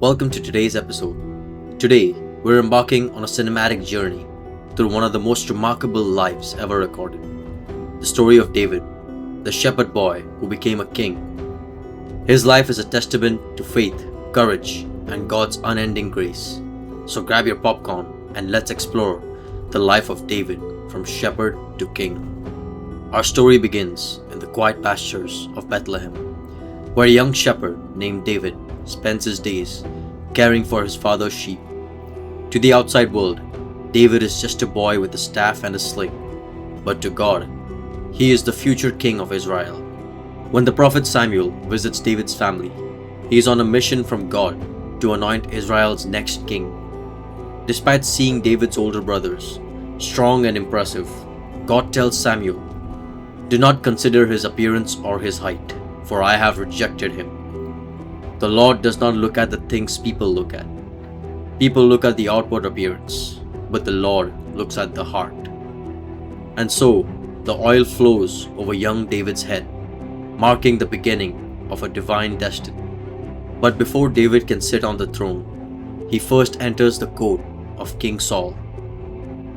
Welcome to today's episode. Today, we're embarking on a cinematic journey through one of the most remarkable lives ever recorded. The story of David, the shepherd boy who became a king. His life is a testament to faith, courage, and God's unending grace. So grab your popcorn and let's explore the life of David from shepherd to king. Our story begins in the quiet pastures of Bethlehem, where a young shepherd named David spends his days caring for his father's sheep. To the outside world, David is just a boy with a staff and a sling, but to God, he is the future king of Israel. When the prophet Samuel visits David's family, he is on a mission from God to anoint Israel's next king. Despite seeing David's older brothers strong and impressive, God tells Samuel, "Do not consider his appearance or his height, for I have rejected him." The Lord does not look at the things people look at. People look at the outward appearance, but the Lord looks at the heart. And so, the oil flows over young David's head, marking the beginning of a divine destiny. But before David can sit on the throne, he first enters the court of King Saul.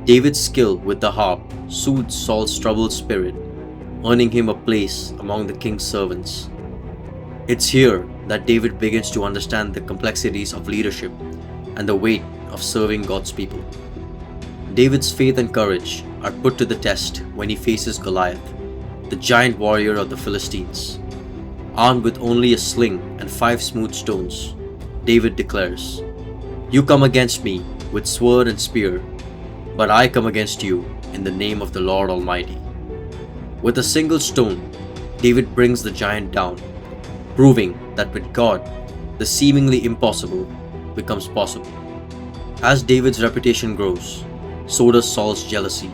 David's skill with the harp soothes Saul's troubled spirit, earning him a place among the king's servants. It's here that David begins to understand the complexities of leadership and the weight of serving God's people. David's faith and courage are put to the test when he faces Goliath, the giant warrior of the Philistines. Armed with only a sling and 5 smooth stones, David declares, "You come against me with sword and spear, but I come against you in the name of the Lord Almighty." With a single stone, David brings the giant down, proving that with God, the seemingly impossible becomes possible. As David's reputation grows, so does Saul's jealousy.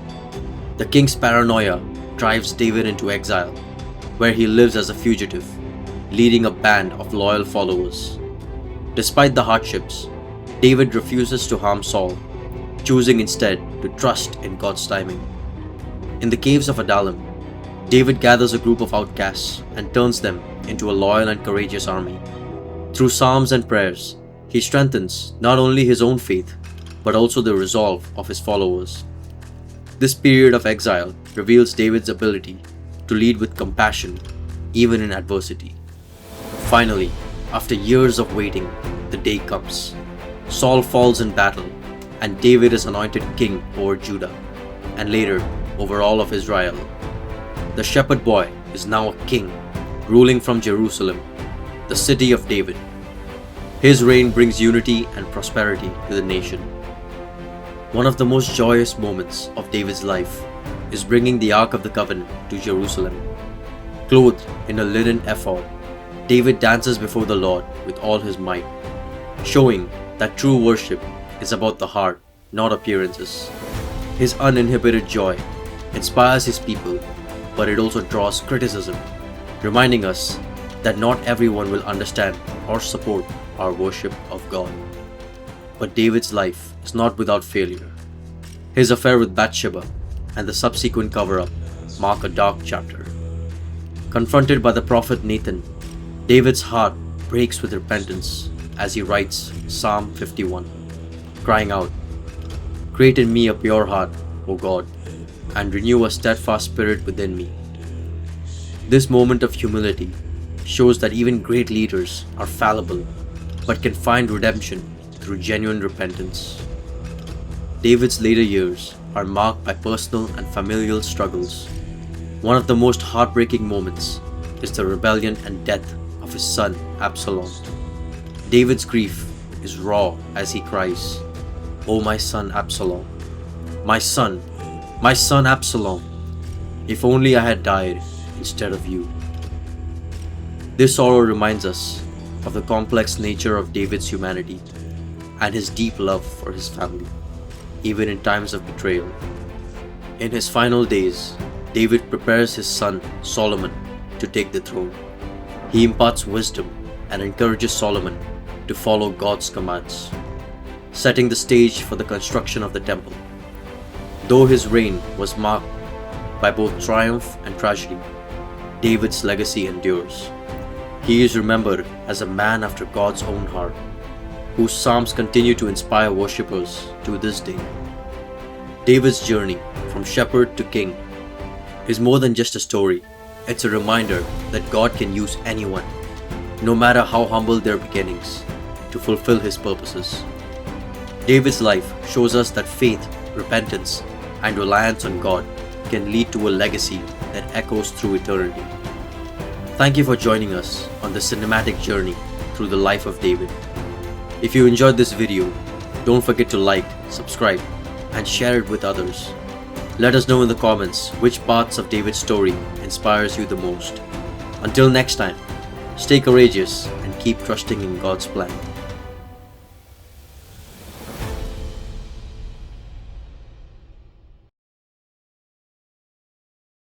The king's paranoia drives David into exile, where he lives as a fugitive, leading a band of loyal followers. Despite the hardships, David refuses to harm Saul, choosing instead to trust in God's timing. In the caves of Adullam, David gathers a group of outcasts and turns them into a loyal and courageous army. Through psalms and prayers, he strengthens not only his own faith, but also the resolve of his followers. This period of exile reveals David's ability to lead with compassion, even in adversity. Finally, after years of waiting, the day comes. Saul falls in battle, and David is anointed king over Judah, and later over all of Israel. The shepherd boy is now a king, ruling from Jerusalem, the city of David. His reign brings unity and prosperity to the nation. One of the most joyous moments of David's life is bringing the Ark of the Covenant to Jerusalem. Clothed in a linen ephod, David dances before the Lord with all his might, showing that true worship is about the heart, not appearances. His uninhibited joy inspires his people, but it also draws criticism, reminding us that not everyone will understand or support our worship of God. But David's life is not without failure. His affair with Bathsheba and the subsequent cover-up mark a dark chapter. Confronted by the prophet Nathan, David's heart breaks with repentance as he writes Psalm 51, crying out, "Create in me a pure heart, O God, and renew a steadfast spirit within me." This moment of humility shows that even great leaders are fallible, but can find redemption through genuine repentance. David's later years are marked by personal and familial struggles. One of the most heartbreaking moments is the rebellion and death of his son Absalom. David's grief is raw as he cries, "O my son Absalom, my son Absalom, if only I had died instead of you." This sorrow reminds us of the complex nature of David's humanity and his deep love for his family, even in times of betrayal. In his final days, David prepares his son Solomon to take the throne. He imparts wisdom and encourages Solomon to follow God's commands, setting the stage for the construction of the temple. Though his reign was marked by both triumph and tragedy, David's legacy endures. He is remembered as a man after God's own heart, whose psalms continue to inspire worshippers to this day. David's journey from shepherd to king is more than just a story. It's a reminder that God can use anyone, no matter how humble their beginnings, to fulfill His purposes. David's life shows us that faith, repentance, and reliance on God can lead to a legacy that echoes through eternity. Thank you for joining us on the cinematic journey through the life of David. If you enjoyed this video, don't forget to like, subscribe, and share it with others. Let us know in the comments which parts of David's story inspires you the most. Until next time, stay courageous and keep trusting in God's plan.